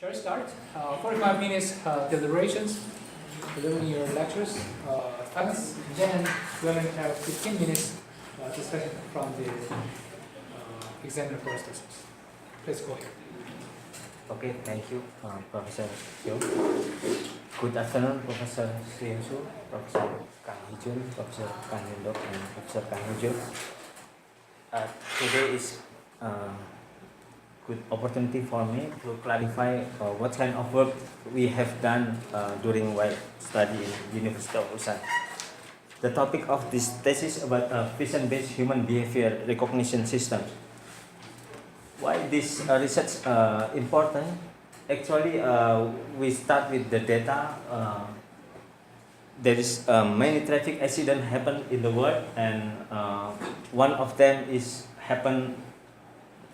Shall we start? 45 minutes deliberations, delivering your lectures, facts, then we're going to have 15 minutes discussion from the examiner presentations. Please go ahead. Okay, thank you, Professor Yo. Good afternoon, Professor Sriyansu, Professor Kang Hijun, Professor Kang Yendok, and Professor Kang Hujo. Today is good opportunity for me to clarify what kind of work we have done during while studying University of Busan. The topic of this thesis about vision-based human behavior recognition systems. Why this research important? Actually, we start with the data. There is many traffic accidents happen in the world, and one of them is happen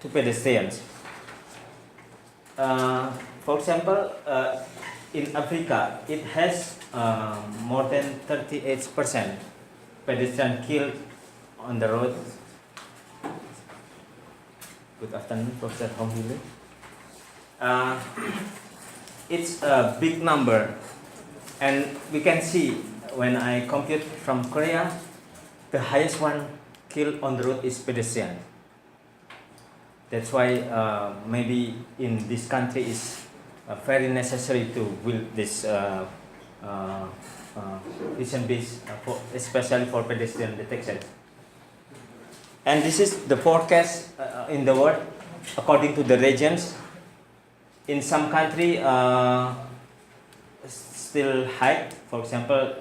to pedestrians. For example, in Africa, it has more than 38% pedestrian killed on the road. Good afternoon, Professor Hong Hili. It's a big number, and we can see when I compute from Korea, the highest one killed on the road is pedestrian. That's why maybe in this country is very necessary to build this vision-based, especially for pedestrian detection. And this is the forecast in the world according to the regions. In some country, still high. For example,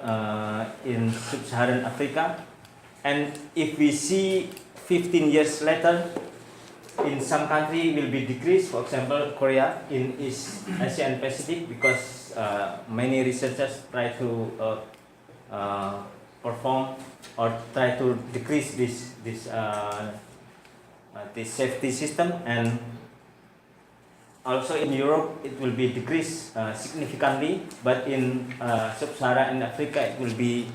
in sub-Saharan Africa, and if we see 15 years later, in some country will be decreased. For example, Korea in East Asia and Pacific, because many researchers try to perform or try to decrease this safety system, and also in Europe it will be decreased significantly, but in sub-Saharan Africa it will be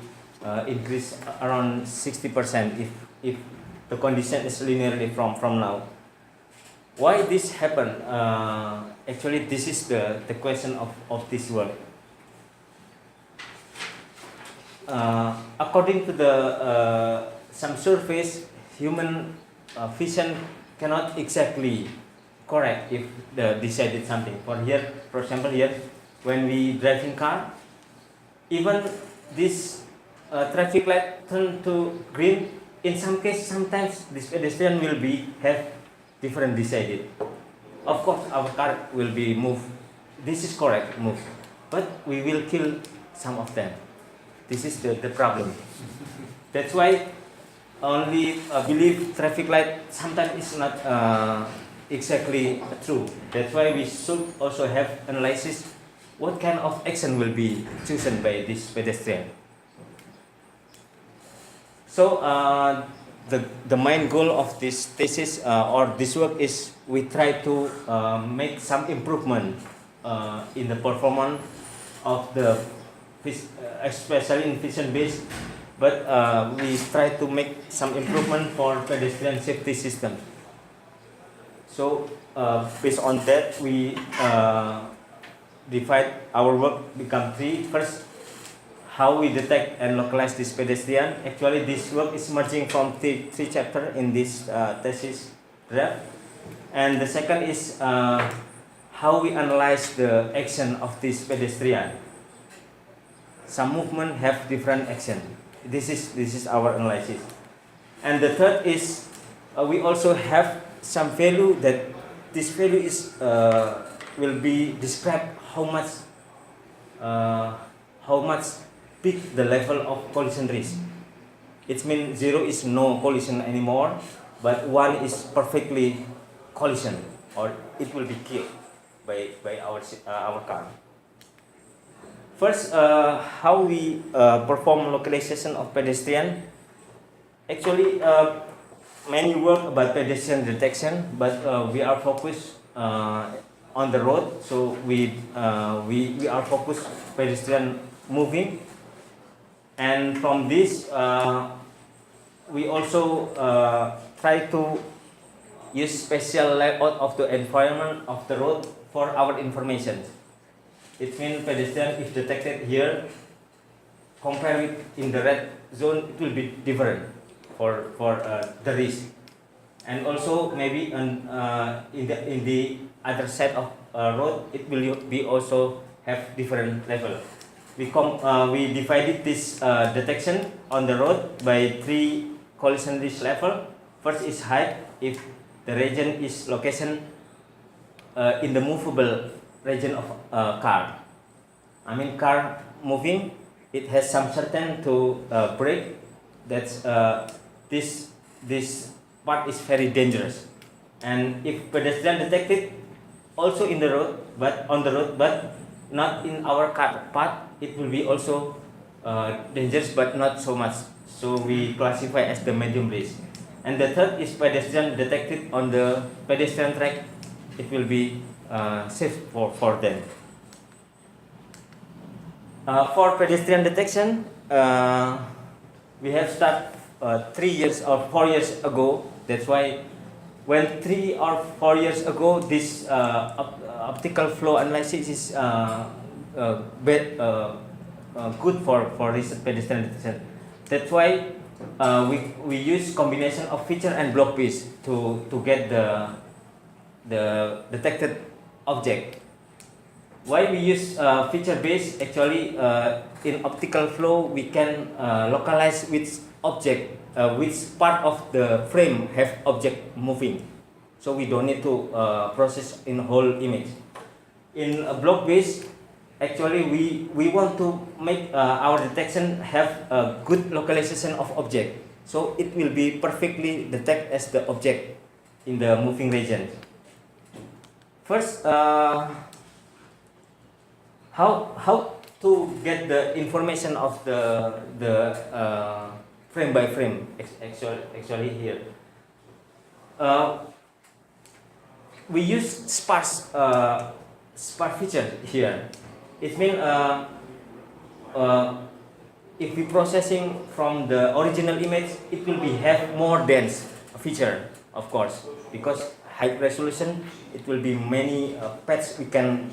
increased around 60% if the condition is linearly from now. Why this happen? Actually, this is the question of this work. According to the some surveys, human vision cannot exactly correct if the decided something. For example, here when we drive in car, even this traffic light turn to green. In some cases, sometimes this pedestrian will have different decided. Of course, our car will be moved. This is correct, move, but we will kill some of them. This is the problem. That's why only believe traffic light sometimes is not exactly true. That's why we should also have analysis what kind of action will be chosen by this pedestrian. So the main goal of this thesis or this work is we try to make some improvement in the performance of the especially in vision-based, but we try to make some improvement for pedestrian safety system. So based on that, we divide our work become three. First, how we detect and localize this pedestrian. Actually, this work is merging from three chapters in this thesis draft. And the second is how we analyze the action of this pedestrian. Some movement have different action. This is our analysis. And the third is we also have some value that this value is will be described how much big the level of collision risk. It means 0 is no collision anymore, but 1 is perfectly collision, or it will be killed by our car. First, how we perform localization of pedestrian. Actually, many work about pedestrian detection, but we are focused on the road. So we are focused pedestrian moving, and from this we also try to use spatial layout of the environment of the road for our information. It means pedestrian is detected here, compared with in the red zone, it will be different for the risk. And also maybe in the other side of road, it will be also have different level. We divided this detection on the road by 3 collision risk level. First is height, if the region is location in the movable region of car. I mean car moving, it has some certain to brake. That's this part is very dangerous. And if pedestrian detected also in the road, but on the road, but not in our car path, it will be also dangerous, but not so much. So we classify as the medium risk. And the third is pedestrian detected on the pedestrian track. It will be safe for them. For pedestrian detection, we have started 3 years or 4 years ago. That's why when 3 or 4 years ago, this optical flow analysis is good for this pedestrian detection. That's why we use combination of feature and block piece to get the detected object. Why we use feature base? Actually, in optical flow we can localize which object, which part of the frame have object moving. So we don't need to process in whole image. In a block base, actually we want to make our detection have a good localization of object. So it will be perfectly detect as the object in the moving region. First, how to get the information of the frame by frame actually here. We use sparse feature here. It means if we processing from the original image, it will be have more dense feature, of course, because high resolution, it will be many paths we can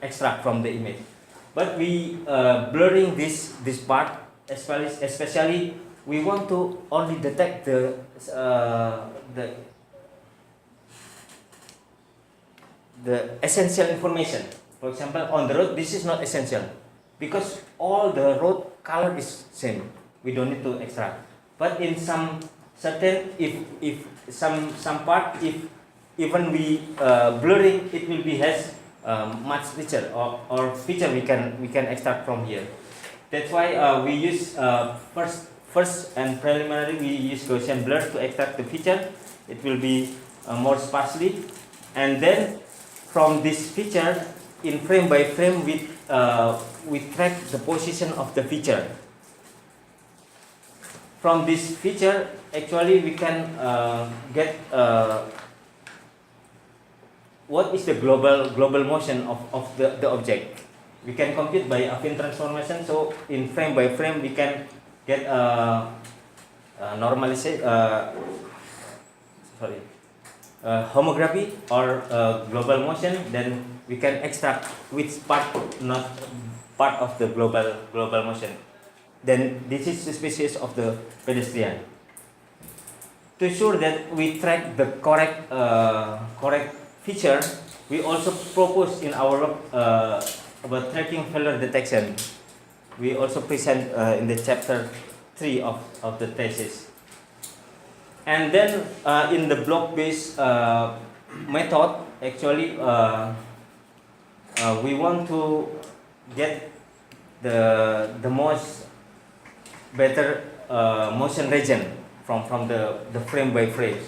extract from the image. But we blurring this part, especially we want to only detect the essential information. For example, on the road, this is not essential because all the road color is same. We don't need to extract. But in some certain, if some part, if even we blurring, it will be has much feature or feature we can extract from here. That's why we use first and preliminary we use Gaussian blur to extract the feature. It will be more sparsely, and then from this feature in frame by frame we track the position of the feature. From this feature, actually we can get what is the global motion of the object. We can compute by affine transformation. So in frame by frame we can get homography or global motion. Then we can extract which part not part of the global motion. Then this is the species of the pedestrian. To ensure that we track the correct feature, we also propose in our work about tracking failure detection. We also present in the chapter 3 of the thesis. And then in the block-based method, actually we want to get the most better motion region from the frame by frame.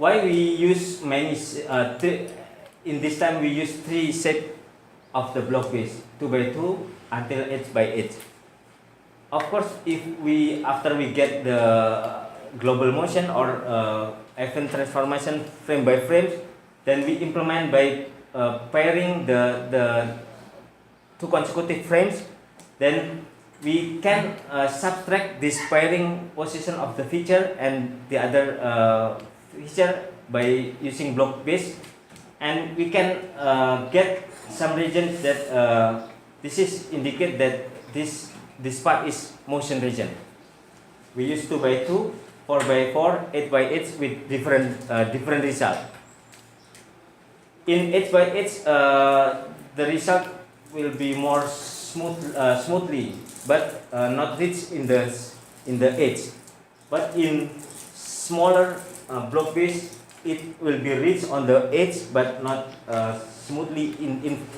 Why we use many in this time we use 3 sets of the block base, 2 by 2 until 8 by 8. Of course, if we after we get the global motion or affine transformation frame by frame, then we implement by pairing the 2 consecutive frames. Then we can subtract this pairing position of the feature and the other feature by using block base and we can get some regions that this is indicate that this part is motion region. We use 2 by 2, 4 by 4, 8 by 8 with different result. In 8 by 8, the result will be more smoothly, but not rich in the edge. But in smaller block base, it will be rich on the edge, but not smoothly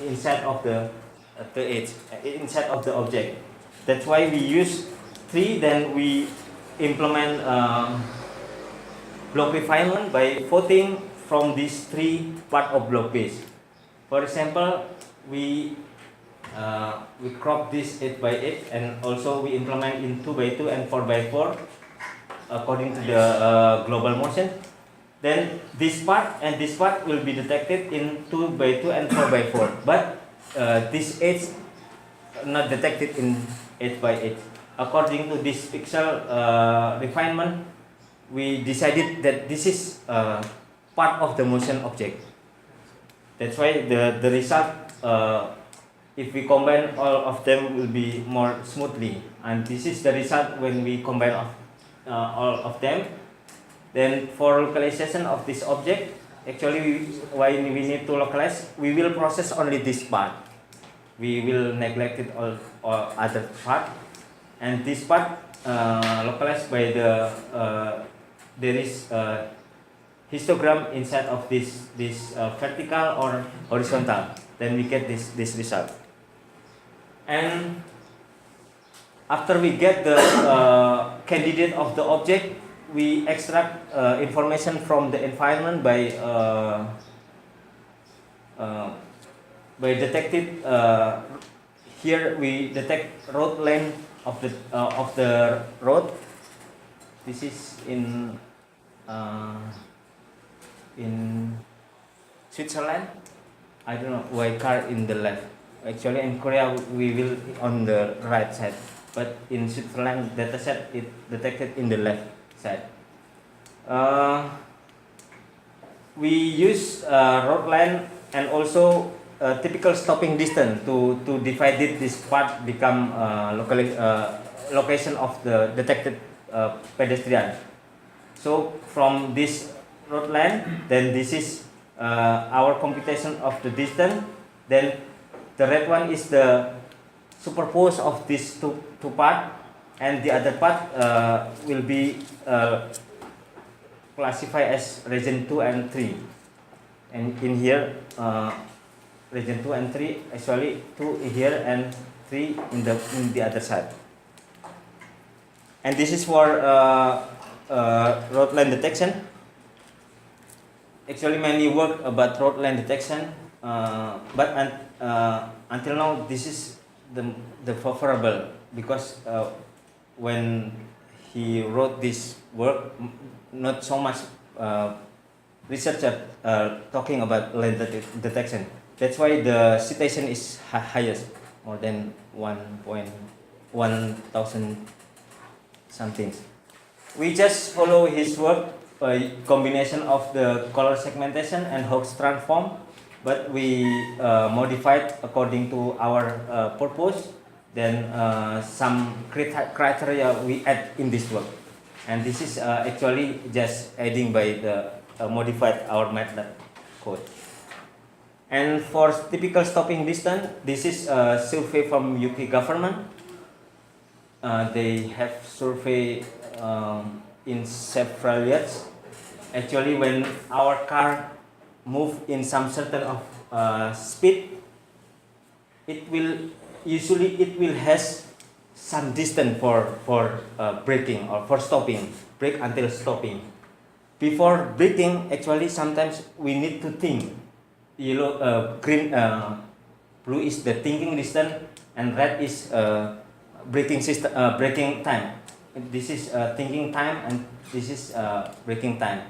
inside of the edge, inside of the object. That's why we use 3. Then we implement block refinement by voting from these 3 part of block base. For example, we crop this 8 by 8, and also we implement in 2 by 2 and 4 by 4 according to the global motion. Then this part and this part will be detected in 2 by 2 and 4 by 4, but this edge not detected in 8 by 8. According to this pixel refinement, we decided that this is part of the motion object. That's why the result, if we combine all of them, will be more smoothly. And this is the result when we combine all of them. Then for localization of this object, actually when we need to localize, we will process only this part. We will neglect it all other part. And this part localized by the there is histogram inside of this vertical or horizontal. Then we get this result. And after we get the candidate of the object, we extract information from the environment by detected. Here we detect road length of the road. This is in Switzerland. I don't know why car in the left. Actually in Korea we will on the right side, but in Switzerland dataset it detected in the left side. We use road length and also typical stopping distance to divide it. This part become location of the detected pedestrian. So from this road length, then this is our computation of the distance. Then the red one is the superpose of these two part, and the other part will be classified as region 2 and 3. And in here, region 2 and 3, actually 2 here and 3 in the other side. And this is for road line detection. Actually, many work about road line detection, but until now, this is the favorable, because when he wrote this work, not so much researcher talking about line detection. That's why the citation is highest, more than 1,000 something. We just follow his work, combination of the color segmentation and Hawk's transform, but we modified according to our purpose. Then some criteria we add in this work, and this is actually just adding by the modified our method code. And for typical stopping distance, this is a survey from UK government. They have survey in several years. Actually, when our car move in some certain of speed, it will has some distance for braking or for stopping, brake until stopping. Before braking, actually sometimes we need to think. Yellow, green, blue is the thinking distance, and red is braking system, braking time. This is thinking time, and this is braking time.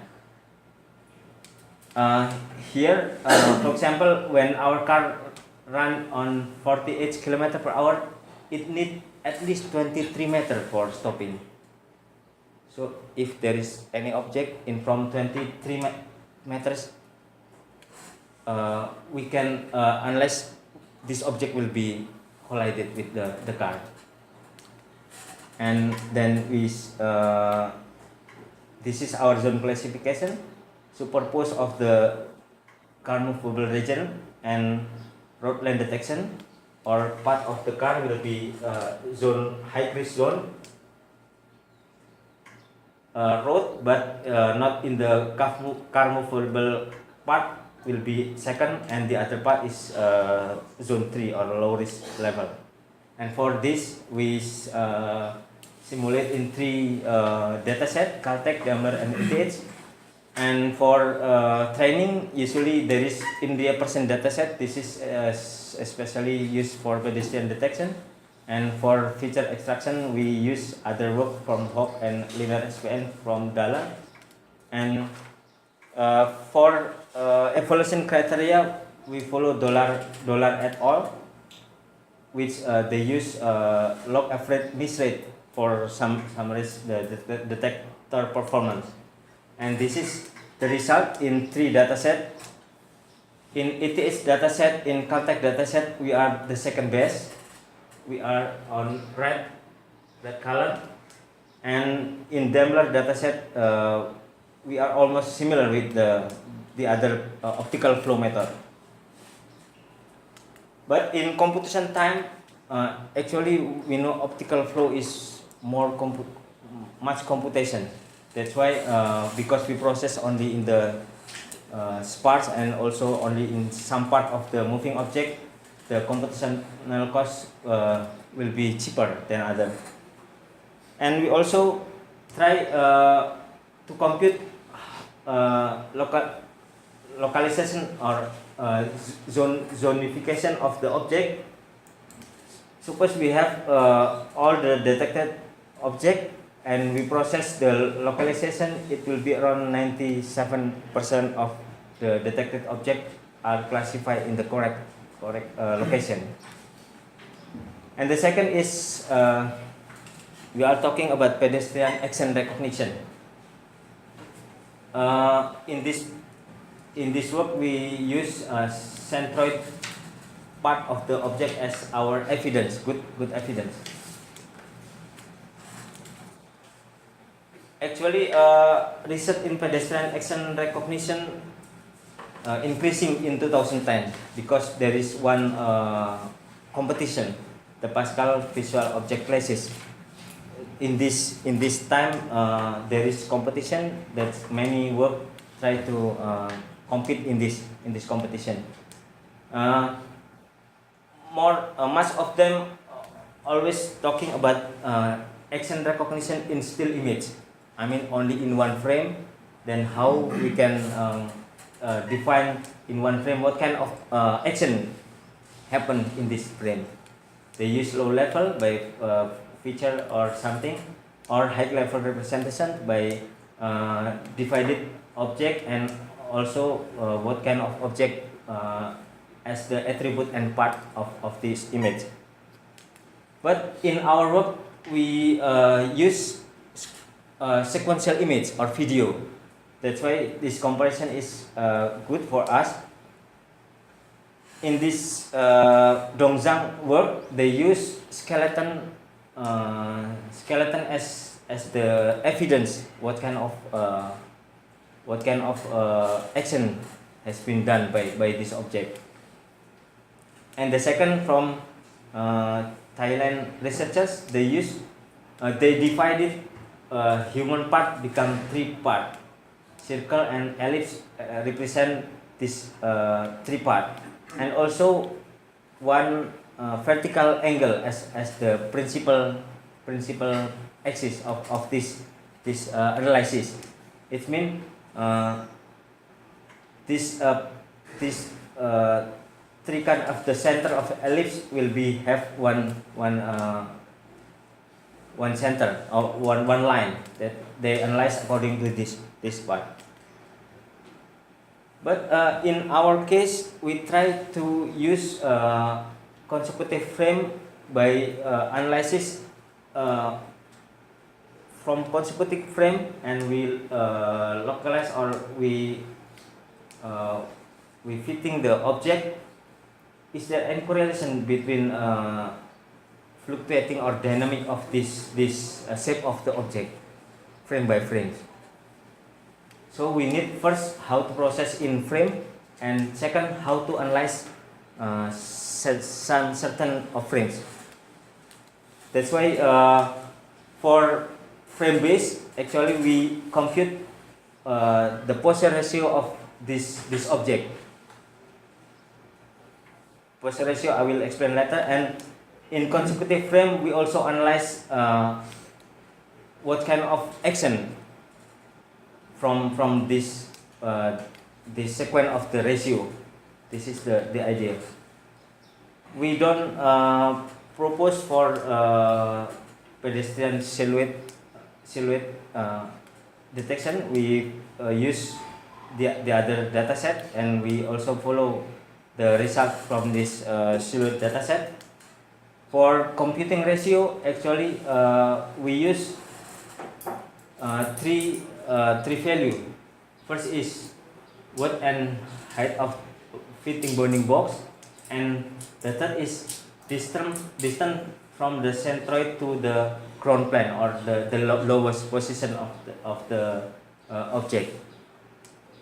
Here, for example, when our car run on 48 km/h, it needs at least 23 meters for stopping. So if there is any object in from 23 meters, we can unless this object will be collided with the car. And then this is our zone classification. So purpose of the car movable region and road lane detection or part of the car will be zone high risk zone road, but not in the car movable part will be second, and the other part is zone 3 or low risk level. And for this we simulate in 3 dataset: Caltech, Daimler, and ETH. And for training, usually there is India percent dataset. This is especially used for pedestrian detection. And for feature extraction, we use other work from Hawk and linear SPN from Dala. And for evaluation criteria, we follow dollar et al., which they use log average miss rate for some risk the detector performance. And this is the result in 3 dataset. In ETH dataset, in Caltech dataset, we are the second best. We are on red color. And in Daimler dataset, we are almost similar with the other optical flow method. But in computation time, actually we know optical flow is much computation. That's why because we process only in the sparse and also only in some part of the moving object, the computational cost will be cheaper than other. And we also try to compute localization or zonification of the object. Suppose we have all the detected object and we process the localization, it will be around 97% of the detected object are classified in the correct location. And the second is we are talking about pedestrian action recognition. In this work, we use centroid part of the object as our evidence, good evidence. Actually, research in pedestrian action recognition increasing in 2010 because there is one competition, the Pascal Visual Object Classes. In this time, there is competition that many work try to compete in this competition. Much of them always talking about action recognition in still image. I mean only in one frame. Then how we can define in one frame what kind of action happen in this frame. They use low level by feature or something, or high level representation by divided object, and also what kind of object as the attribute and part of this image. But in our work, we use sequential image or video. That's why this comparison is good for us. In this Dongzhang work, they use skeleton as the evidence what kind of action has been done by this object. And the second from Thailand researchers, they divided human part become 3 parts. Circle and ellipse represent this 3 part, and also one vertical angle as the principal axis of this analysis. It means this 3 kind of the center of ellipse will have one center or one line that they analyze according to this part. But in our case, we try to use consecutive frame by analysis from consecutive frame, and we localize or we we fitting the object, is there any correlation between fluctuating or dynamic of this shape of the object frame by frame? So we need first how to process in frame, and second how to analyze some certain of frames. That's why for frame base, actually we compute the posture ratio of this object. Posture ratio I will explain later, and in consecutive frame we also analyze what kind of action from this sequence of the ratio. This is the idea. We don't propose for pedestrian silhouette detection. We use the other data set, and we also follow the result from this silhouette data set. For computing ratio, actually we use three value. First is width and height of fitting bounding box, and the third is distance from the centroid to the ground plane, or the lowest position of the object.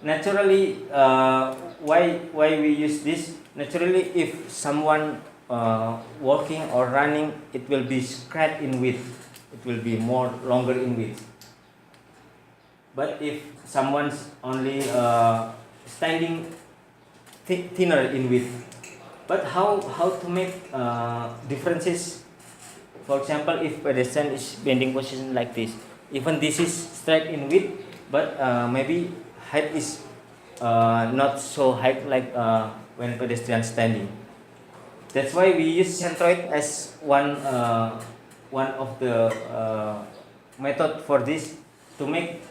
Naturally, why we use this? Naturally, if someone walking or running, it will be scratched in width. It will be more longer in width. But if someone's only standing, thinner in width. But how to make differences? For example, if pedestrian is bending position like this, even this is straight in width, but maybe height is not so high like when pedestrian standing. That's why we use centroid as one of the method for this, to make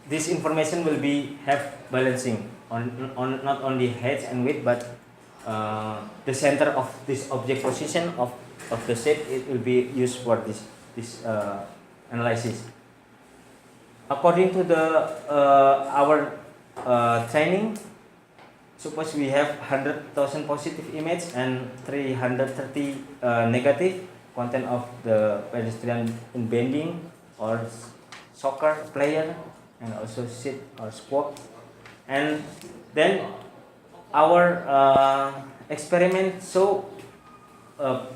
this information will be have balancing on not only height and width, but the center of this object position of the shape. It will be used for this analysis. According to our training, suppose we have 100,000 positive image and 330 negative content of the pedestrian in bending or soccer player, and also sit or squat. And then our experiment show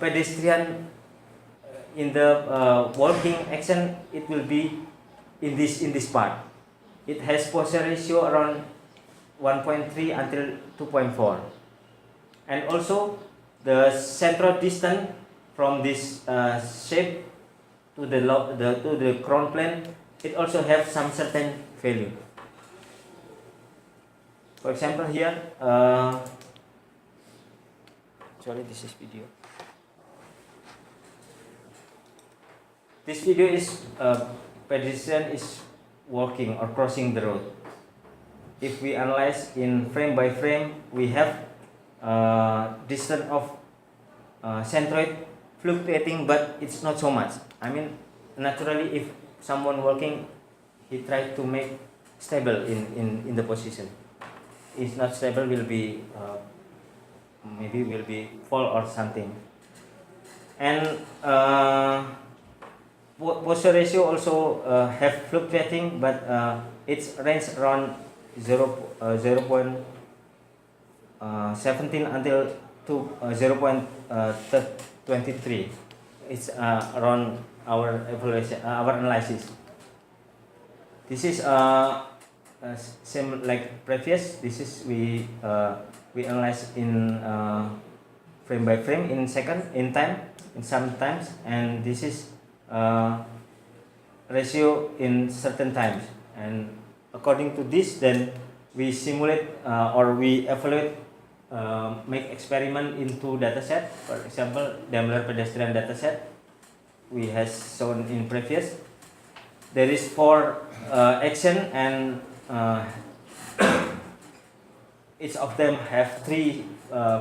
pedestrian in the walking action, it will be in this part. It has posture ratio around 1.3 until 2.4, and also the central distance from this shape to the ground plane, it also have some certain value. For example, here, sorry, this is video. This video is pedestrian is walking or crossing the road. If we analyze in frame by frame, we have distance of centroid fluctuating, but it's not so much. I mean, naturally, if someone walking, he tries to make stable in the position. If not stable, will be maybe will be fall or something. And posture ratio also have fluctuating, but it's range around 0.17 until to 0.23. It's around our evaluation, our analysis. This is same like previous. This is we analyze in frame by frame, in second, in time, in sometimes, and this is ratio in certain times. And according to this, then we simulate or we evaluate, make experiment in two dataset. For example, Daimler pedestrian dataset we has shown in previous. There is 4 action, and each of them have 3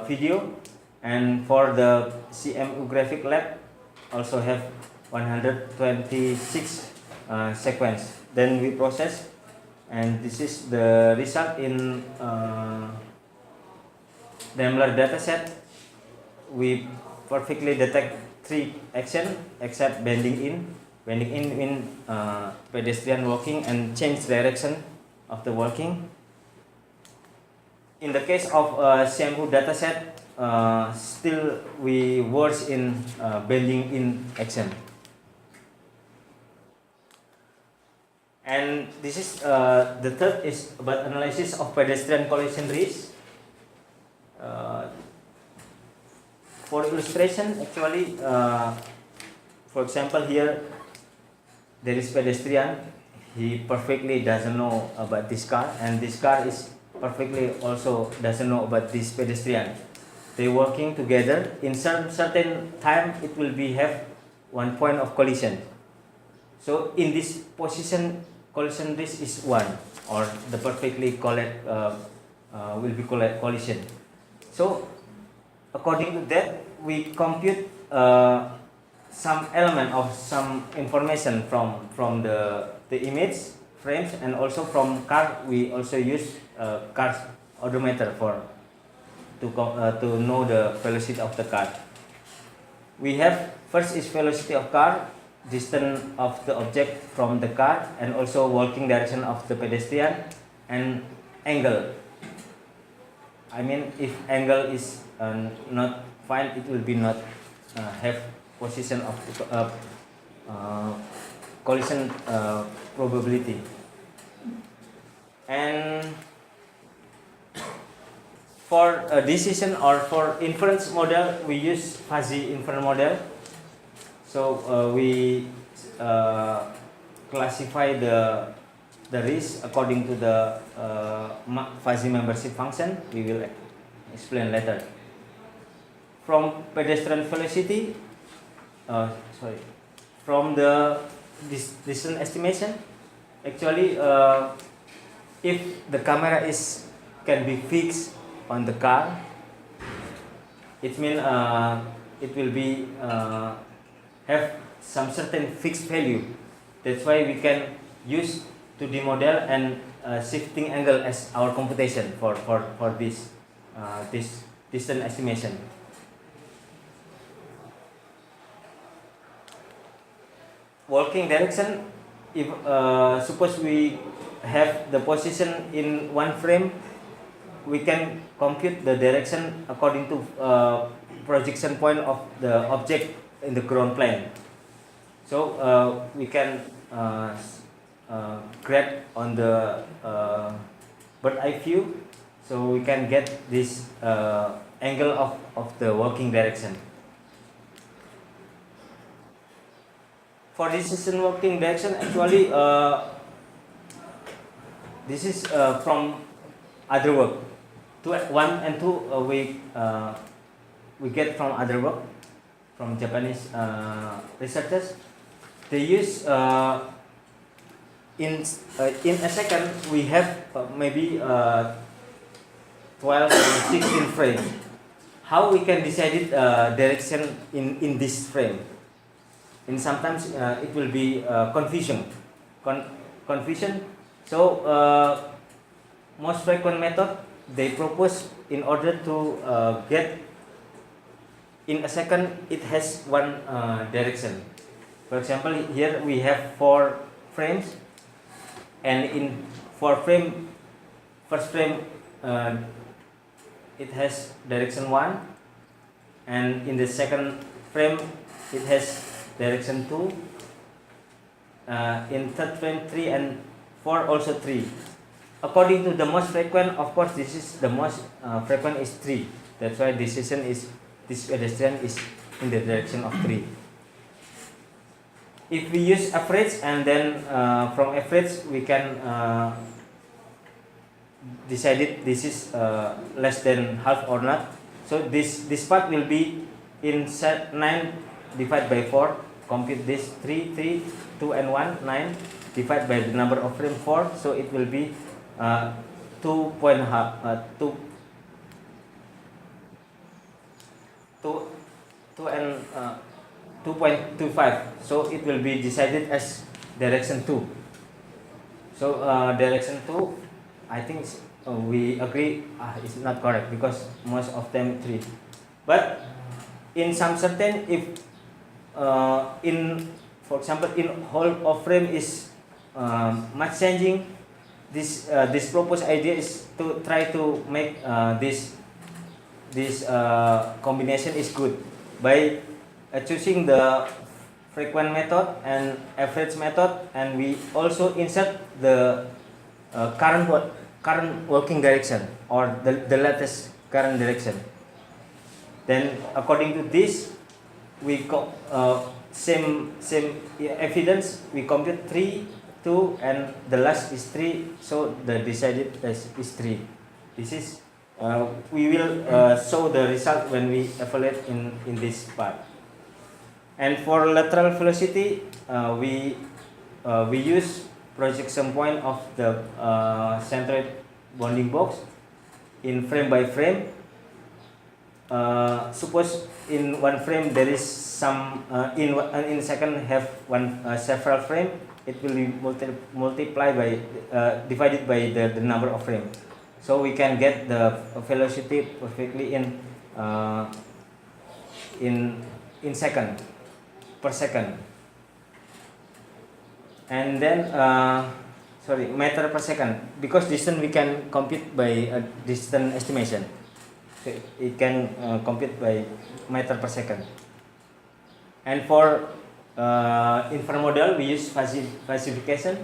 video. And for the CMU graphic lab also have 126 sequence. Then we process and this is the result in Daimler dataset. We perfectly detect 3 action except bending in in pedestrian walking and change direction of the walking. In the case of CMU dataset, still we worse in bending in action. And this is the third is about analysis of pedestrian collision risk. For illustration, actually, for example, here there is pedestrian. He perfectly doesn't know about this car, and this car is perfectly also doesn't know about this pedestrian. They working together. In certain time, it will be have one point of collision. So in this position, collision risk is 1, or the perfectly collect will be collision. So according to that, we compute some element of some information from the image frames, and also from car. We also use car odometer to know the velocity of the car. We have first is velocity of car, distance of the object from the car, and also walking direction of the pedestrian, and angle. I mean, if angle is not fine, it will be not have position of collision probability. And for a decision or for inference model, we use fuzzy inference model. So we classify the risk according to the fuzzy membership function. We will explain later. From pedestrian velocity, from the distance estimation, actually, if the camera can be fixed on the car, it means it will be have some certain fixed value. That's why we can use 2D model and shifting angle as our computation for this distance estimation. Walking direction, if suppose we have the position in one frame, we can compute the direction according to projection point of the object in the ground plane. So we can grab on the bird eye view, so we can get this angle of the walking direction. For decision walking direction, actually, this is from other work. 1 and 2 we get from other work from Japanese researchers. They use in a second we have maybe 12 or 16 frames. How we can decide direction in this frame? And sometimes it will be confusion. So most frequent method they propose, in order to get in a second, it has one direction. For example, here we have 4 frames, and in 4 frame, first frame it has direction 1, and in the second frame it has direction 2, in third frame 3, and 4 also 3. According to the most frequent, of course, this is the most frequent is 3. That's why decision is this pedestrian is in the direction of 3. If we use average, and then from average we can decide it this is less than half or not. So this part will be in 9 divided by 4. Compute this 3, 3, 2 and 1, 9 divided by the number of frame 4. So it will be 2.5 and 2.25. So it will be decided as direction 2. So direction 2, I think we agree is not correct because most of them 3. But in some certain, if in, for example, in whole of frame is much changing, this proposed idea is to try to make this combination is good by choosing the frequent method and average method, and we also insert the current working direction or the latest current direction. Then according to this, we same evidence, we compute 3, 2, and the last is 3, so the decided is 3. This is we will show the result when we evaluate in this part. And for lateral velocity, we use projection point of the centroid bounding box in frame by frame. Suppose in one frame there is some in second have several frame, it will be multiplied by divided by the number of frame, so we can get the velocity perfectly in second per second. And then meter per second, because distance we can compute by distance estimation. So it can compute by meter per second. And for inframodal, we use falsification.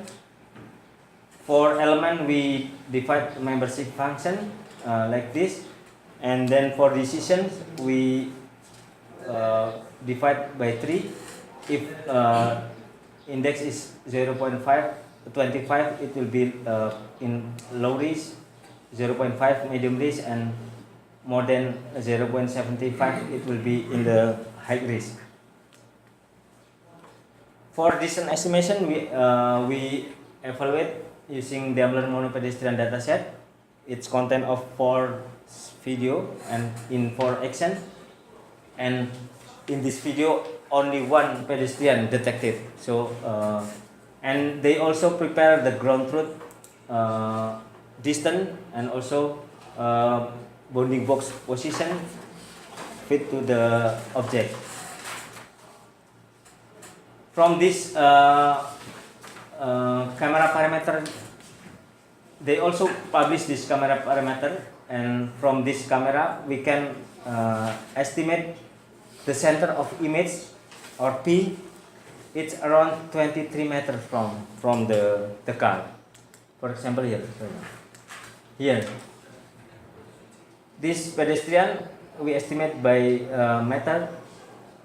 For element, we divide membership function like this, and then for decisions, we divide by 3. If index is 0.5, 25, it will be in low risk, 0.5 medium risk, and more than 0.75, it will be in the high risk. For distance estimation, we evaluate using Daimler monopedestrian dataset. It's content of 4 video and in 4 action. And in this video, only 1 pedestrian detected. So and they also prepare the ground truth distance and also bounding box position fit to the object. From this camera parameter, they also publish this camera parameter, and from this camera we can estimate the center of image or P. It's around 23 meters from the car. For example, here this pedestrian we estimate by meter.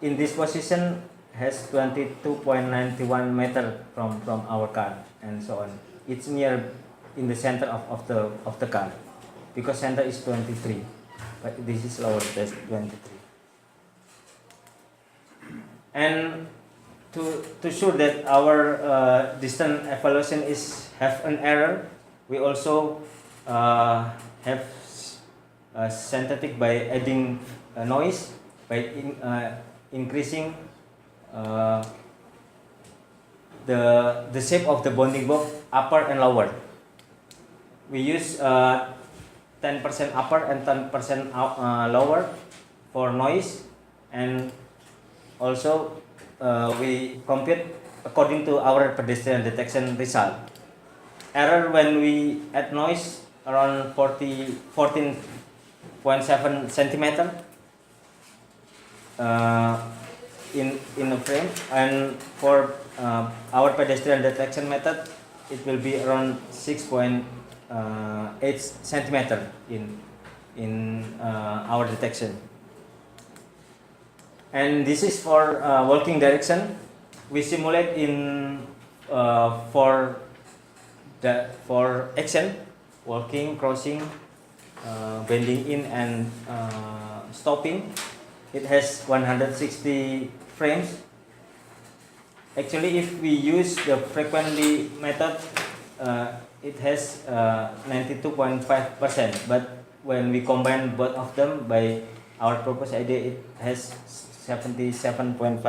In this position has 22.91 meter from our car, and so on. It's near in the center of the car, because center is 23, but this is lower than 23. And to show that our distance evaluation have an error, we also have synthetic by adding noise, by increasing the shape of the bounding box upper and lower. We use 10% upper and 10% lower for noise, and also we compute according to our pedestrian detection result. Error when we add noise around 14.7 centimeter in a frame, and for our pedestrian detection method, it will be around 6.8 centimeter in our detection. And this is for working direction. We simulate in for action, walking, crossing, bending in, and stopping. It has 160 frames. Actually, if we use the frequently method, it has 92.5%. But when we combine both of them by our proposed idea, it has 77.5%.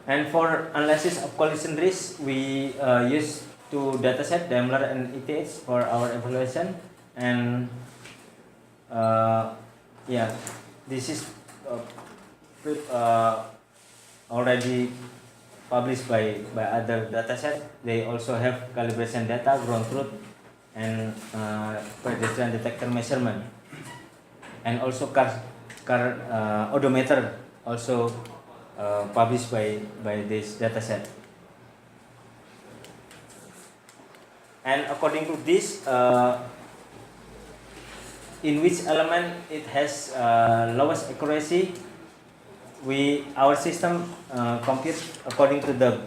And for analysis of collision risk, we use two dataset, Daimler and ETH, for our evaluation. And yeah, this is already published by other dataset. They also have calibration data, ground truth, and pedestrian detector measurement, and also car odometer also published by this dataset. And according to this, in which element it has lowest accuracy, our system compute according to the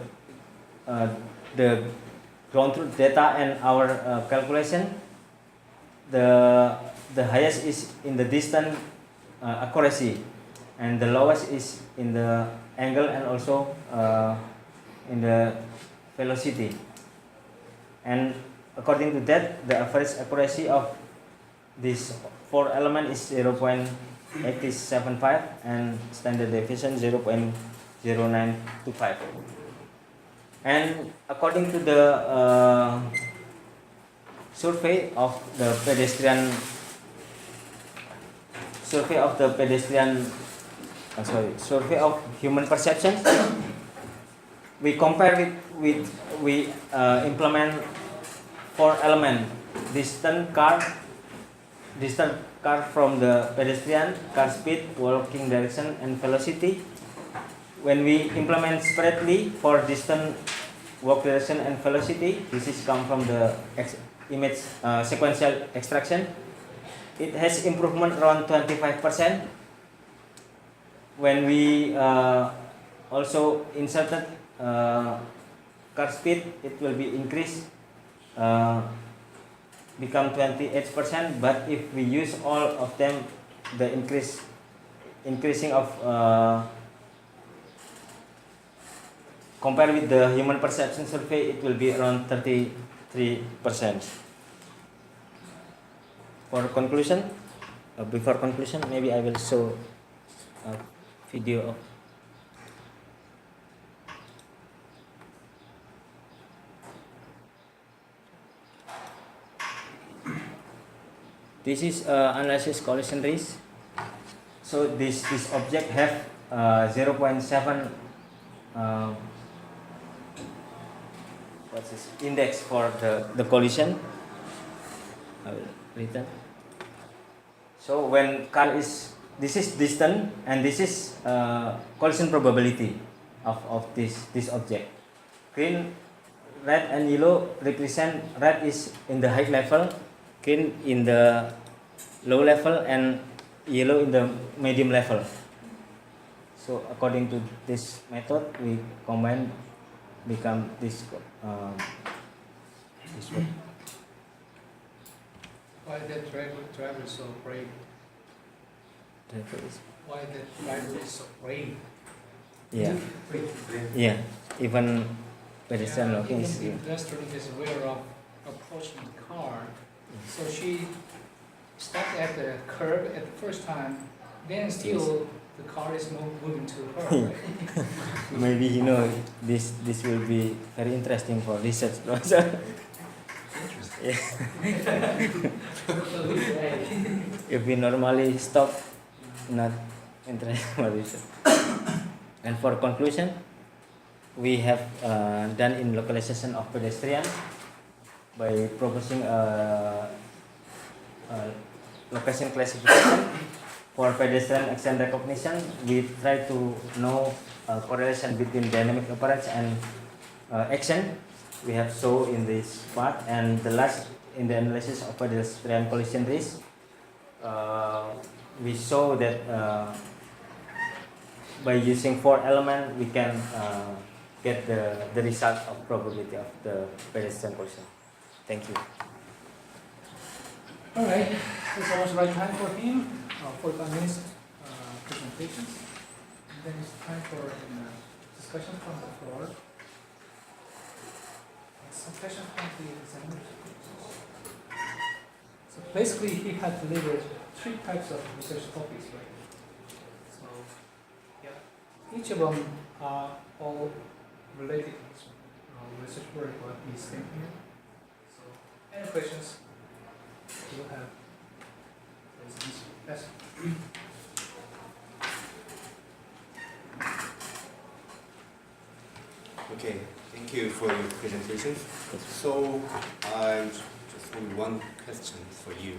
ground truth data and our calculation. The highest is in the distance accuracy, and the lowest is in the angle and also in the velocity. And according to that, the average accuracy of this 4 element is 0.875 and standard deviation 0.0925. And according to the survey of the pedestrian survey of human perception, we compare we implement 4 element: distant car from the pedestrian, car speed, walking direction, and velocity. When we implement separately for distant, walk direction, and velocity, this is come from the image sequential extraction. It has improvement around 25%. When we also inserted car speed, it will be increased, become 28%. But if we use all of them, the increasing of compared with the human perception survey, it will be around 33%. For conclusion, before conclusion, maybe I will show a video of this is analysis collision risk. So this object have 0.7 what's this index for the collision. I will return. So when car is, this is distant and this is collision probability of this object. Green, red and yellow represent, red is in the high level, green in the low level, and yellow in the medium level. So according to this method, we combine, become this one. Why that driver is so brave? Why that driver is so brave? Yeah. Yeah. Even pedestrian walking is. Even the pedestrian is aware of approaching the car, so she stopped at the curb at the first time. Then still the car is moving to her. Right? Maybe this will be very interesting for research. Yeah. If we normally stop, not interested for research. And for conclusion, we have done in localization of pedestrian by proposing a location classification. For pedestrian action recognition, we try to know correlation between dynamic appearance and action. We have shown in this part, and the last in the analysis of pedestrian collision risk, we show that by using 4 elements, we can get the result of probability of the pedestrian collision. Thank you. All right, it's almost right time for him. 45 minutes presentations. And then it's time for discussion from the floor. Some questions from the examiners. So basically, he had delivered 3 types of research topics, right? So, yeah. each of them are all related research work what we think here. So, any questions you have? Yes. Okay, thank you for your presentation. So, I just have one question for you.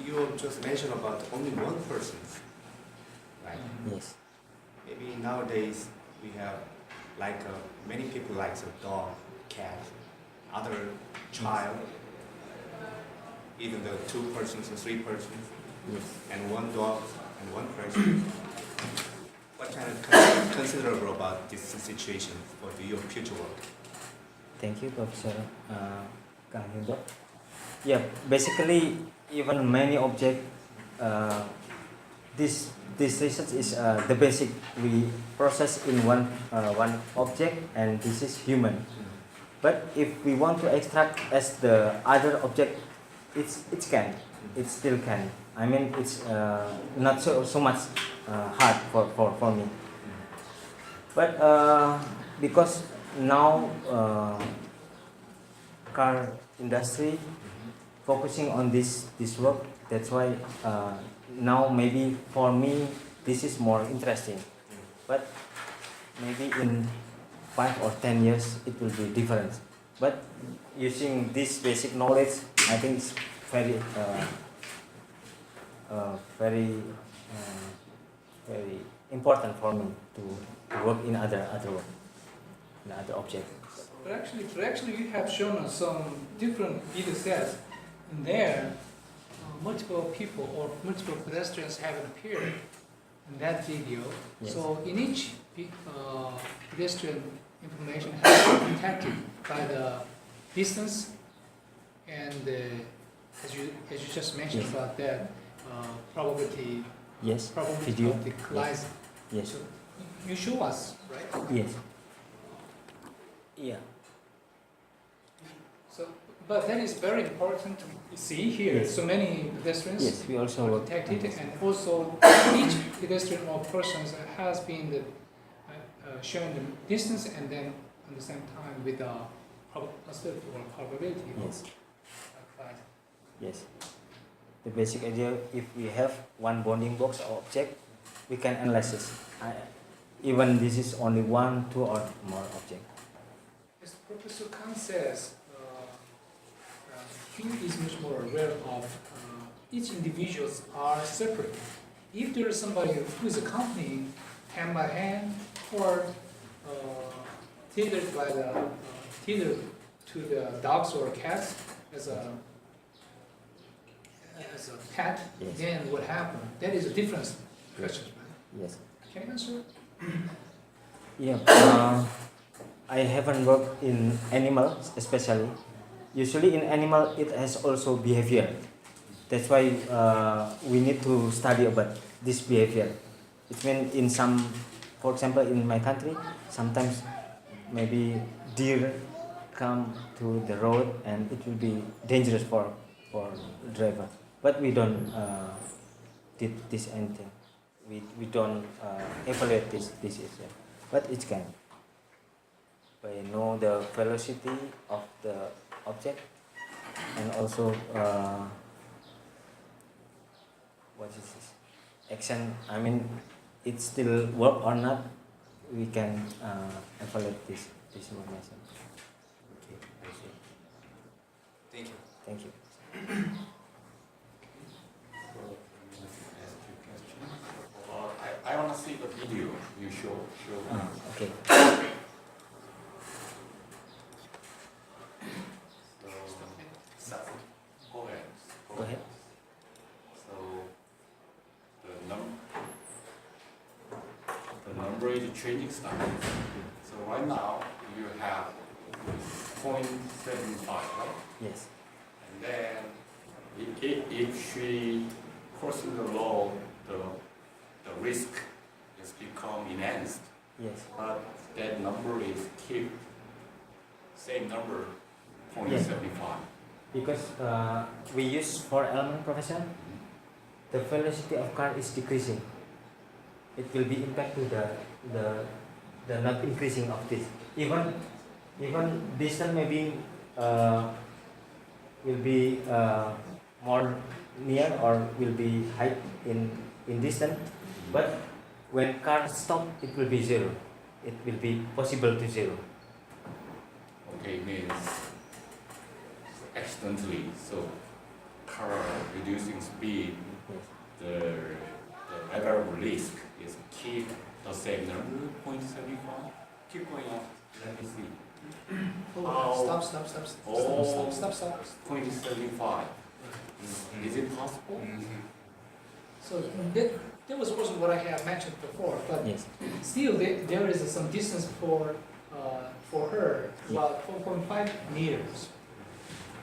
You just mentioned about only one person, right? Yes. Maybe nowadays we have like many people like a dog, cat, other child, even the 2 persons or 3 persons, Yes. and one dog and one person. What kind of considerable about this situation for your future work? Thank you, Professor Kang Hyun. Yeah, basically, even many object, this research is the basic we process in one object, and this is human. But if we want to extract as the other object, it still can. I mean, it's not so much hard for me. But because now car industry focusing on this work, that's why now maybe for me this is more interesting. But maybe in 5 or 10 years it will be different. But using this basic knowledge, I think it's very very important for me to work in other work, in other objects. But actually, you have shown us some different video sets. In there, multiple people or multiple pedestrians have appeared in that video. Yes. So in each pedestrian information has been detected by the distance and as you just mentioned Yes. about that probability Yes. probability Video. of the collison. Yes. So you show us, right? Yes. Yeah. So, but that is very important to see here. Yes. So many pedestrians Yes. We also are work. detected, and also each pedestrian or person has been showing the distance, and then at the same time with the possibility or probability Yes. of collison. Yes. The basic idea, if we have one bounding box or object, we can analyze it. Even this is only 1, 2, or more object. As Professor Khan says, he is much more aware of each individuals are separate. If there is somebody who is accompanying hand by hand or tethered to the dogs or cats as a pet, Yes. then what happened? That is a different question, right? Yes. Can you answer? Yeah. I haven't worked in animals especially. Usually in animal it has also behavior. That's why we need to study about this behavior. It means in some, for example, in my country, sometimes maybe deer come to the road and it will be dangerous for driver. But we don't did this anything. We don't evaluate this issue. But it can. By know the velocity of the object and also what is this action, I mean it still work or not, we can evaluate this information. Okay, I see. Thank you. Thank you. I want to see the video you show. Okay. So, go ahead. Go ahead. So, the number is changing style. So right now you have 0.75, right? Yes. And then if she crosses the law, the risk is become enhanced. Yes. But that number is keep same number, 0.75. Because we use 4 element, Professor. The velocity of car is decreasing. it will be impact to the not increasing of this. Even distance maybe will be more near or will be high in distance, but when car stop, it will be zero. It will be possible to zero. Okay, means accidentally. So car reducing speed, the level of risk is keep the same number, 0.75. Keep going up. Let me see. Oh, stop. Oh. Stop. 0.75. Is it possible? So that was also what I have mentioned before, but Yes. still there is some distance for her, about 4.5 meters.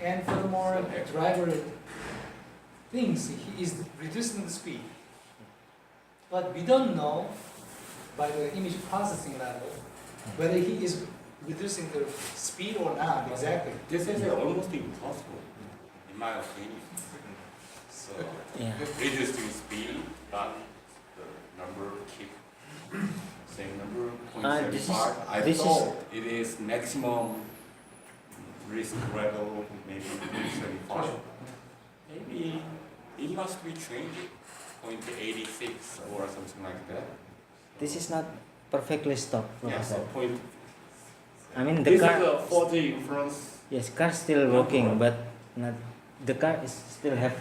And furthermore, the driver thinks he is reducing the speed. But we don't know by the image processing level whether he is reducing the speed or not exactly. This is almost impossible, in my opinion. So, Yeah. reducing speed, but the number keep same number, This 0.75. I is- thought it is maximum risk level, maybe 0.75. Maybe it must be changed, 0.86 or something like that. This is not perfectly stopped, Yeah, so Professor. point. I mean the This car. is a 40 influence. Yes, car still working, but not the car is still have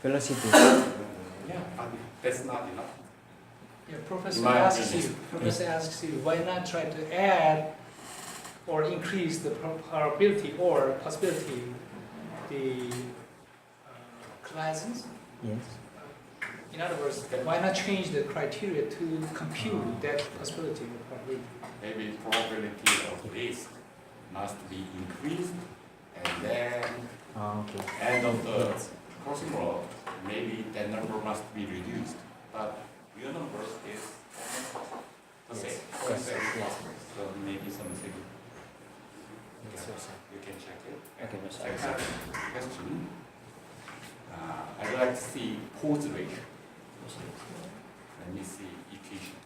velocity. Yeah, but that's not enough. Yeah, Professor My asks opinion. you, why not try to add or increase the probability or possibility, the classes? Yes. In other words, why not change the criteria to compute that possibility or probability? Maybe probability of risk must be increased, and then Okay. end of the Yes. crossing road, maybe that number must be reduced. But your number is the Yes. same. Yes. Yes. So maybe something Yes, sir. you can check it. Okay, yes, sir. Second question. I'd like to see pose ratio. Let me see equation.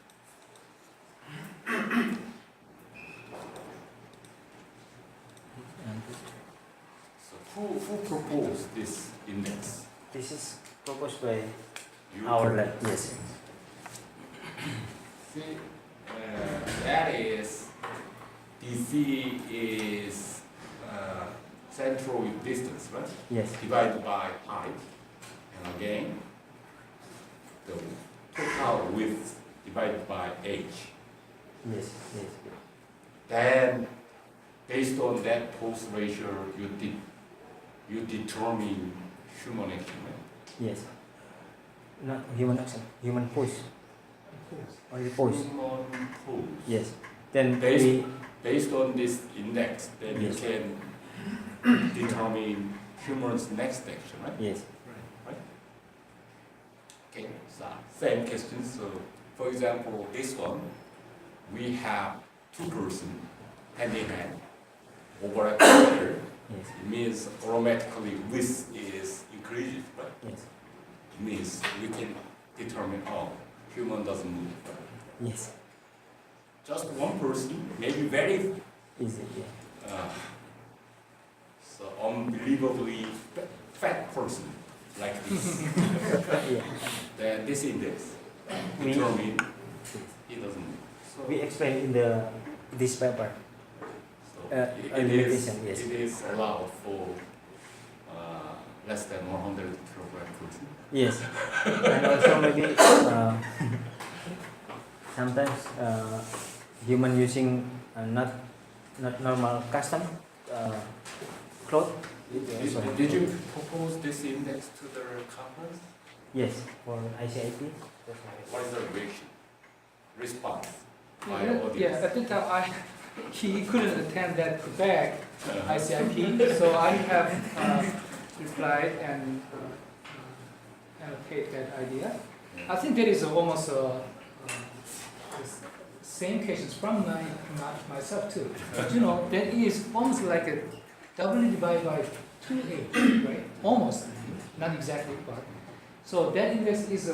So who proposed this index? This is proposed by You our lab. Yes. See, that is, DC is central with distance, right? Yes. Divided by height. And again, the total width divided by age. Yes. Yes. Then, based on that pose ratio, you determine human action, right? Yes. Not human action. Human pose. Only pose. Human pose. Yes. Then Based- we. Based on this index, then Yes. you can determine human's next action, right? Yes. Okay, so same question. So, for example, this one, we have two persons hand in hand over a computer. Yes. It means automatically width is increased, right? Yes. It means we can determine, oh, human doesn't move. Right? Yes. Just one person, maybe very Easy. Yeah. so unbelievably fat person like this. Yeah. Then this index We- determine he doesn't move. So, We explain in this paper. so a it is limitation, yes. it is allowed for less than 100 kilogram person. Yes. And also maybe sometimes human using not normal custom cloth. Did you propose this index to the conference? Yes, for ICIP. What is the reaction? Response by Yeah, audience? at the time he couldn't attend that Quebec ICIP, so I have replied and annotate that idea. I think that is almost same questions from myself too. But you know, that is almost like a W divided by 2A, right? Almost, not exactly, but So that index is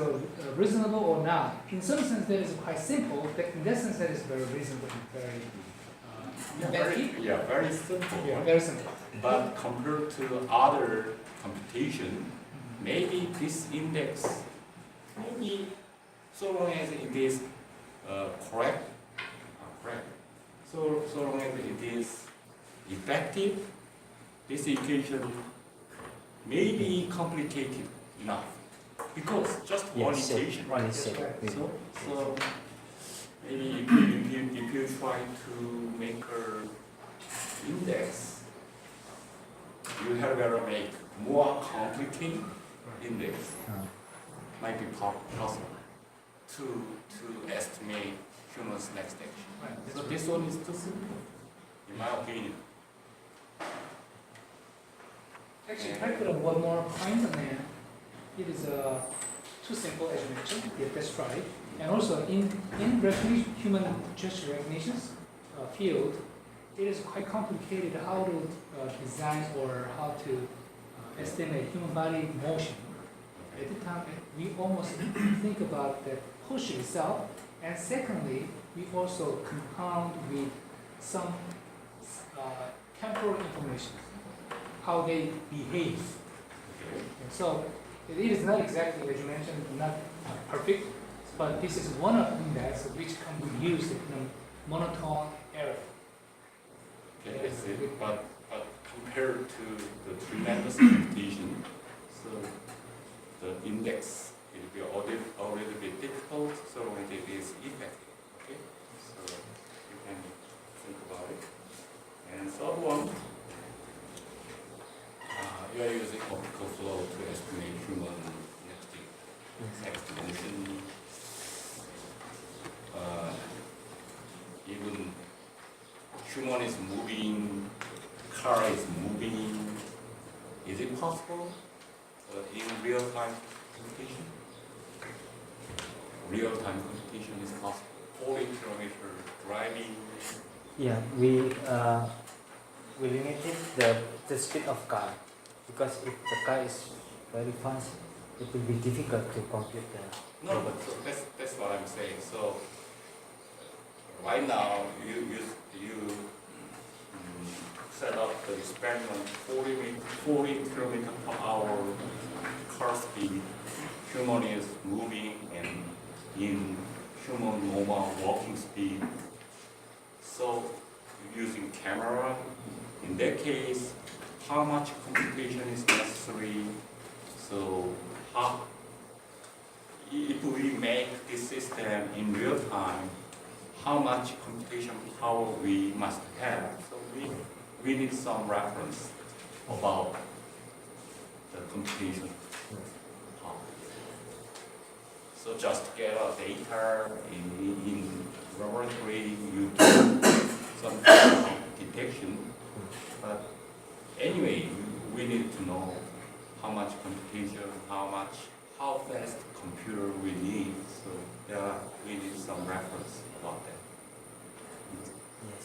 reasonable or not. In some sense, that is quite simple. But in that sense, that is very reasonable and very effective. very simple. Yeah, very simple. But compared to other computation, maybe this index, maybe so long as it is correct, so long as it is effective, this equation may be complicated enough because just one Yes, equation, one right? is set. So maybe if you try to make a index, you have to make more complicated index. Might be possible to estimate humans' next action. Right. So this one is too simple, in my opinion. Actually, if I put up one more point on that, it is too simple as you mentioned. Yeah, that's right. And also in human gesture recognitions field, it is quite complicated how to design or how to estimate human body motion. At the time, we almost think about the posture itself, and secondly, we also compound with some temporal information, how they behave. And so it is not exactly, as you mentioned, not perfect, but this is one of the index which can be used in a monotone area. Okay, I see. But compared to the tremendous computation, so the index will be a little bit difficult, so when it is effective. Okay, so you can think about it. And third one, you are using optical flow to estimate human next motion. Even human is moving, car is moving. Is it possible in real-time computation? Real-time computation is possible. 40-kilometer driving. Yeah, we limited the speed of car because if the car is very fast, it will be difficult to compute the. No, but so that's what I'm saying. So right now you set up the experiment 40 kilometers per hour car speed. Human is moving and in human normal walking speed. So using camera, in that case, how much computation is necessary? So if we make this system in real time, how much computation power we must have? So we need some reference about the computation power. So just get a data in laboratory, you do some detection, but anyway, we need to know how much computation, how fast computer we need. So we need some reference about that. Yes.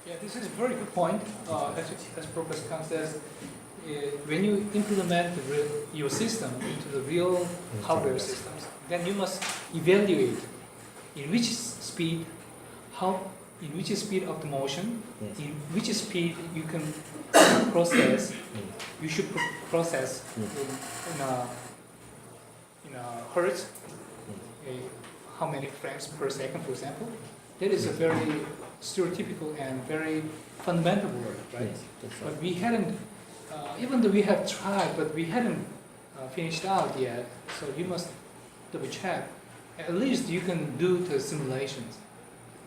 Yeah, this is a very good point. As Professor Kang says, when you implement your system into the real hardware systems, then you must evaluate in which speed of the motion, Yes. in which speed you can process, you should process in a hertz, how many frames per second, for example. That is a very stereotypical and very fundamental word, right? Yes, that's right. But we hadn't, even though we have tried, but we hadn't finished out yet. So you must double check. At least you can do the simulations,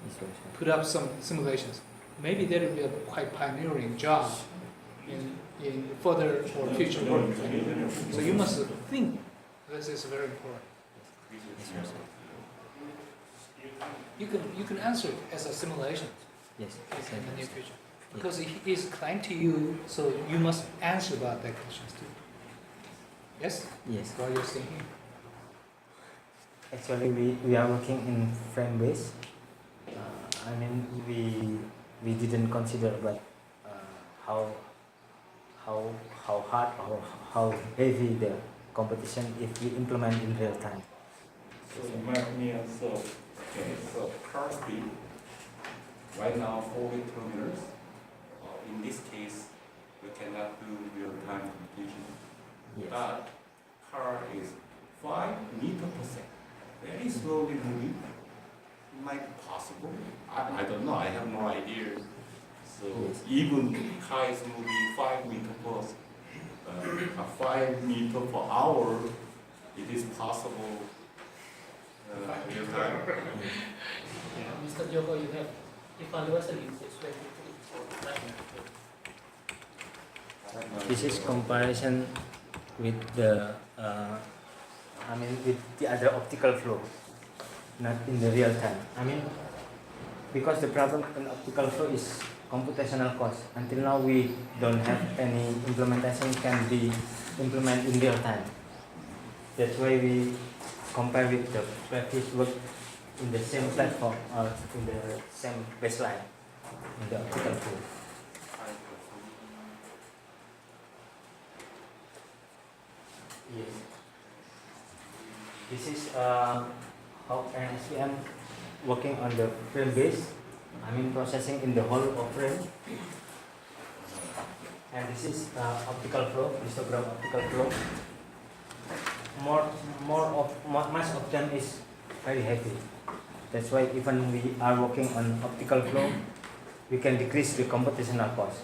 That's right. put up some simulations. Maybe that will be a quite pioneering job in further or future work. So you must think this is very important. You can answer it as a simulation Yes. in the near future. Because it is client to you, so you must answer about that questions too. Yes? Yes. While you're staying here. Actually, we are working in frame base. I mean, we didn't consider, but how hard or how heavy the competition if we implement in real time. So in my opinion, so car speed, right now 40 kilometers. In this case, we cannot do real-time computation. Yes. But car is 5 meters per second. Very slowly moving. Might be possible. I don't know. I have no idea. So Yes. even car is moving 5 meters per 5 meters per hour, it is possible. Real time. Mr. Joko, you have evaluation in this way. This is comparison with the with the other optical flow, not in the real time. Because the problem in optical flow is computational cost. Until now, we don't have any implementation can be implemented in real time. That's why we compare with the previous work in the same platform or in the same baseline in the optical flow. Yes. This is how an SPM working on the frame base. Processing in the whole of frame. And this is optical flow, histogram optical flow. Much of them is very heavy. That's why even we are working on optical flow, we can decrease the computational cost.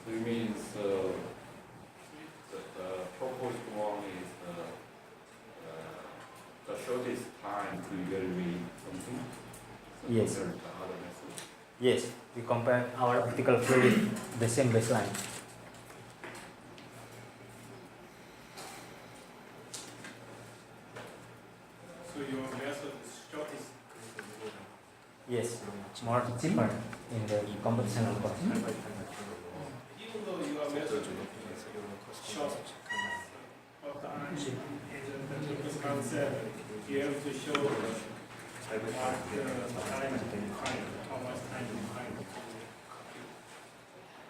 So it means the proposed one is the shortest time to evaluate something. So Yes. compared to other methods. Yes, we compare our optical flow with the same baseline. So your method is shortest. Yes, more cheaper in the computational cost. Even though your method is short of the answer is the concept, you have to show what the time behind, how much time behind.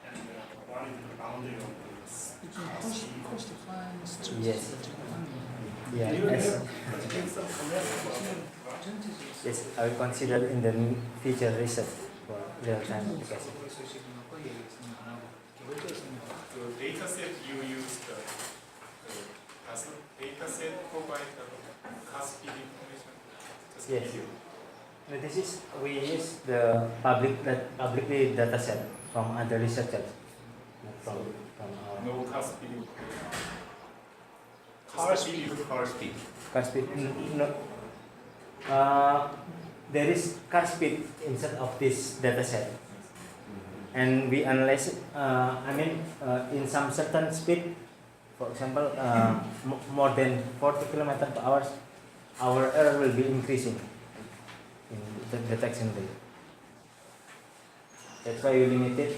And what is the boundary of Cost defines to Yes. the Yeah, you yes. have to some comment Yes, I will consider in the future research for real-time application. The data set you use as a data set provide the cost information. Just Yes. give you. No, this is we use the publicly data set from other researchers, not from our No cost information. Car speed. Car speed. car speed. No, there is car speed inside of this data set, and we analyze it. In some certain speed, for example, more than 40 km per hour, our error will be increasing in the detection rate. That's why we limit it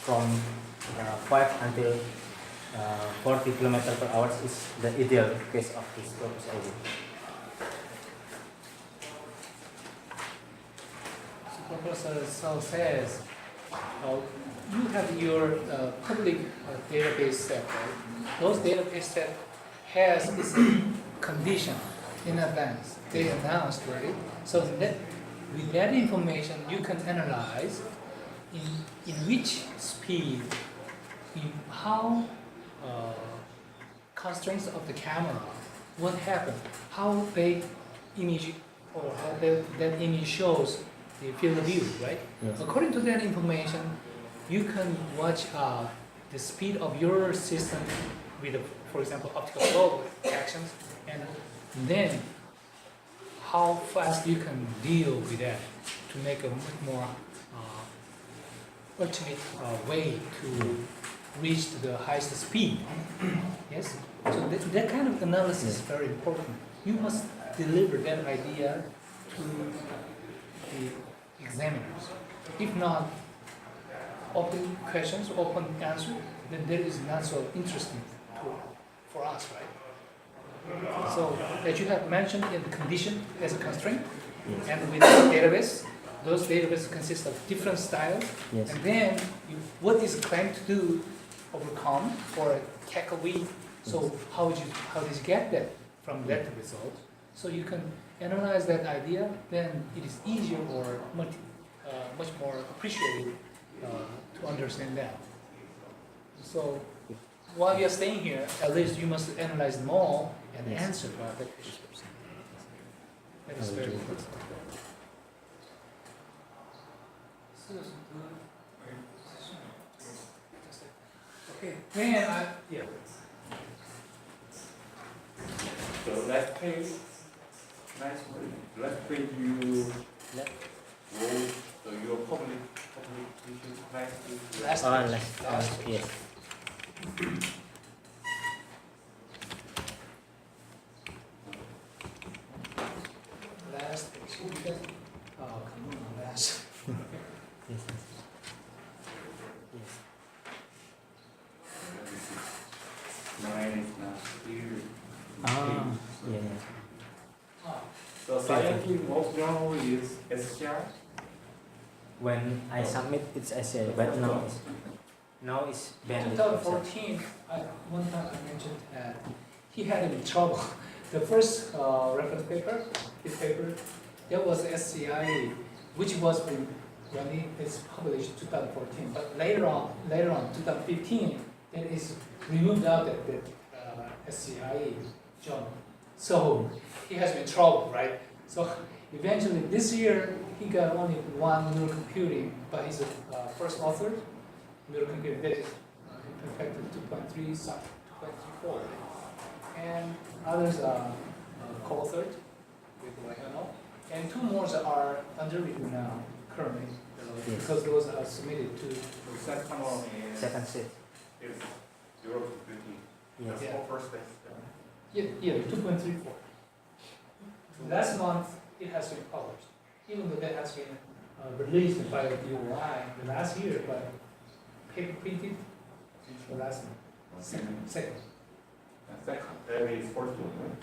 from 5 until 40 km per hour is the ideal case of this purpose ID. So Professor So says, you have your public database set, right? Those database set has this condition in advance. They announced, right? So that with that information, you can analyze in which speed, in how constraints of the camera, what happened, how they image or how that image shows the field of view, right? Yes. According to that information, you can watch the speed of your system with, for example, optical flow actions, and then how fast you can deal with that to make a much more ultimate way to reach the highest speed. Yes? So that kind of analysis is very important. You must deliver that idea to the examiners. If not, open questions, open answer, then that is not so interesting for us, right? So that you have mentioned in the condition as a constraint, and with the database, those databases consist of different styles, Yes. and then what is claimed to do overcome or tackle with. So how did you get that from that result? So you can analyze that idea, then it is easier or much more appreciated to understand that. So while you're staying here, at least you must analyze them all and Yes. answer to that question. That is I will very do it. important. Okay, then yeah. So last page, nice one. Last page you wrote your publication class. Last Oh, page. last, yes. Last page. Oh, come on, last. Yes. Yes. Mine is not here. Ah, yeah. Ah, The scientific most journal is SCI. When I submit, it's essay, but now it's banned. 2014, one time I mentioned that he had in trouble. The first reference paper, his paper, that was SCI, which was when it is published in 2014. But later on, 2015, it is removed out of the SCI journal. So he has been in trouble, right? So eventually this year, he got only one neural computing, but he's the first author. Neural computing that is perfected 2.3, 2.34. And others are co-authored with Hariyono. And two more are under review now, currently, Yes. because those are submitted to. The second one is Second set. Europe computing. Yes. Yeah. First test. Yeah, 2.34. Last month, it has been published, even though that has been released by the DOI last year, but paper printed the last month. Second. Second, that is first one.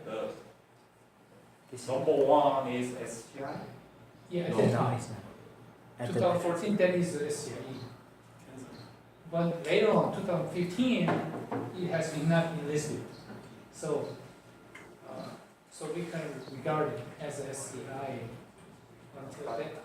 The This number one is SCI. Yeah, at No, that no, time, it's not. At the- 2014, that is the SCIE. But later on, 2015, it has been not enlisted. So, so we can regard it as a SCI until that time.